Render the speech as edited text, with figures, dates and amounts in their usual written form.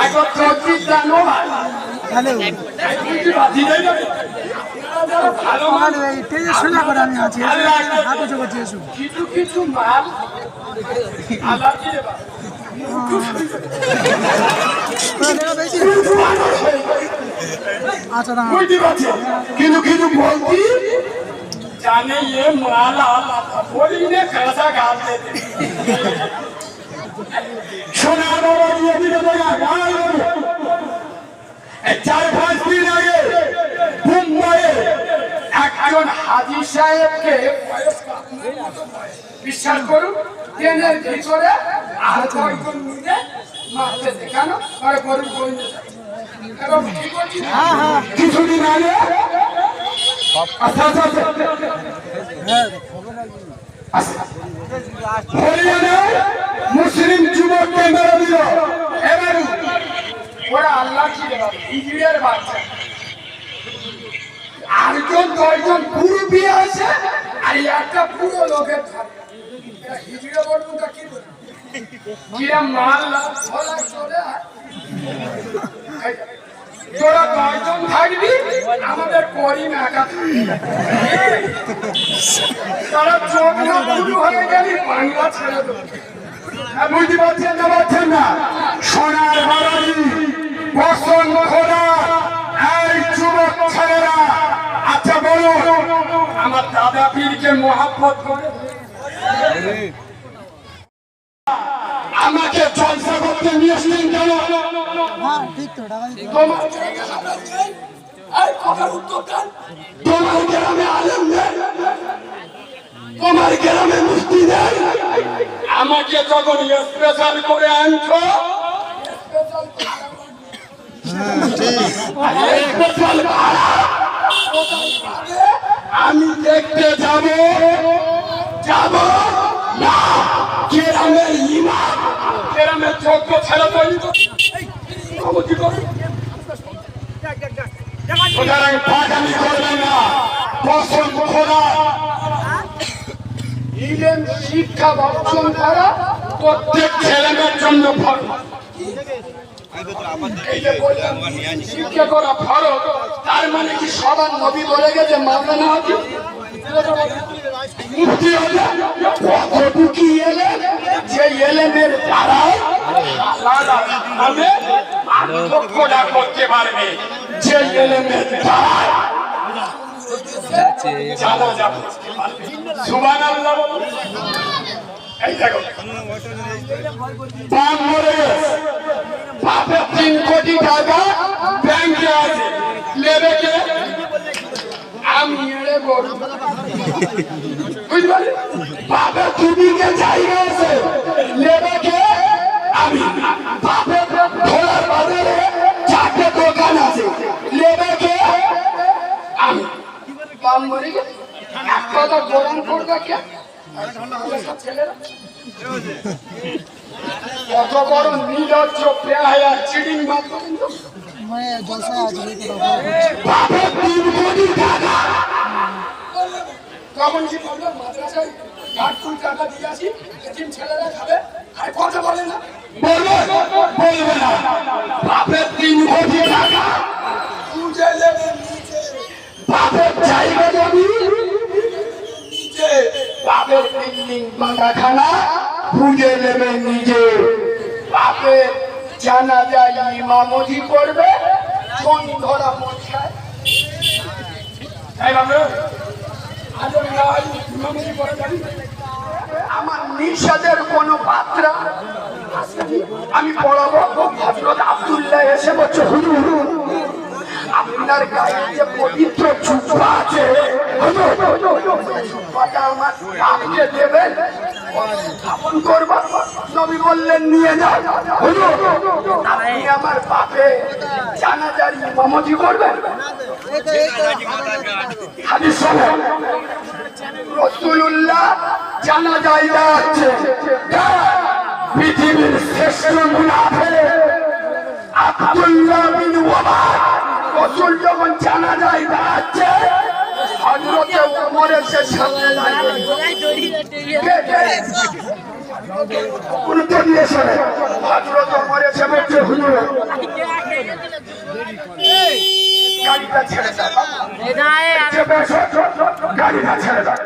একবার চৌচির জানো হ্যালো ভালো এই তেজে সোজা করে আমি আছি হাতে চোখ করছি এসো কিছু কিছু মাল আল্লাহ দিয়ে আচ্ছা না কিন্তু কিছু বলছি জানে ये माला बोली ने कैसा गाल देते সোনা বড় দিয়ে দিতে দেখা গাল 4-5 দিন আগে মুম্বাইয়ে একজন হাজী সাহেবকে বিশ্বাস করুন ট্রেনের ভিতরে আর কয়েকজন মিলে মারতে দেখানো আর গরিব গোবিন্দ কিছুদিন আগে হরিয়ানায় মুসলিম যুবককে মেরে দিল এবার ওরা আল্লাহ হিজড়ের বাচ্চা 8-10 পুরো বিয়ে আছে আর একটা পুরো লোকের থাকে হিজড়ে বলুন তা কি বলুন কিরা মারলা ভোলা চলে তোরা 10 জন থাকবি আমাদের করিম একা তারা চোখ না পুরো হয়ে গেলি বাংলা ছেড়ে দেবো বুঝতে পারছেন না সোনার বাড়ি বসন খোলা এই যুবক ছেলেরা আচ্ছা বলো আমার দাদা পীরকে মহাব্বত করে আমাকে জলসা করতে নিয়ে আসলেন কেন তোমার গ্রামে আলেম নেই তোমার গ্রামে মুফতি নেই আমাকে যখন স্পেশাল করে আনছো আমি দেখতে যাব না গ্রামের ইমাম গ্রামের যোগ্য ছেলে তৈরি সুতরাং পাগামি করবেন না পছন্দ করা ইলেম শিক্ষা অর্জন করা প্রত্যেক ছেলেমেয়ের জন্য ফরজ শিক্ষা করা ফরজ তার মানে কি সবার নবী বলে গেছে মাওলানা হাকিম মুফতি হলে কতটুকু এলেম যে এলেমের দ্বারা আল্লাহ নামে পার্থক্যটা করতে পারবে যে এলেমের দ্বারা জানা যাবে সুবহানাল্লাহ এই দেখো বাপ মরে গেছে বাপের 3 কোটি টাকা ব্যাংকে আছে নেবে কে আমি এড়ে বড় বুঝলি বাপের দুদিকে জায়গা আছে নেবে কে আমি বাপের ঘোড়ার বাজারে 4টে দোকান আছে নেবে কে আমি বাপ মরে গেছে এক কথা গরম করবে কে কত বড় নির্লজ্জ বেহায়া চিটিং বাদ তখন কি বললো মাদ্রাসায় ঘাটফুল টাকা দিয়ে আসি এতিম ছেলেরা খাবে আর কথা বলে না বলবে না বাপের 3 কোটি টাকা তুলে নেবে বাপের জায়গা জমি বাপের বিল্ডিং বাগাখানা খুঁজে নেবে নিজে বাপের জানাজায় ইমামতি করবে কোন ধরা মশায় আমার নিষেধের কোন বার্তা আমি পড়াবো হযরত আব্দুল্লাহ এসে বলছে হুজুর আপনার গায়ে যে পবিত্র জুব্বা আছে জুব্বাটা আমার বাপকে দেবেন স্থাপন করব নবী বললেন নিয়ে যাও হুজুর আপনি আমার বাপে জানাজার ইমামতি করবেন হাদিস শুনুন রাসূলুল্লাহ জানাজায় যাচ্ছে পৃথিবীর শ্রেষ্ঠ মুনাফিক আব্দুল্লাহ বিন ওমর রাসূল যখন জানাজায় যাচ্ছে হযরতে ওমর এসে সামনে দাঁড়িয়ে কোন তো নিয়ে এসে হযরত ওমর এসে বলছে বলছে হুজুর গাড়িটা ছেড়ে দাও, গাড়িটা ছেড়ে দাও।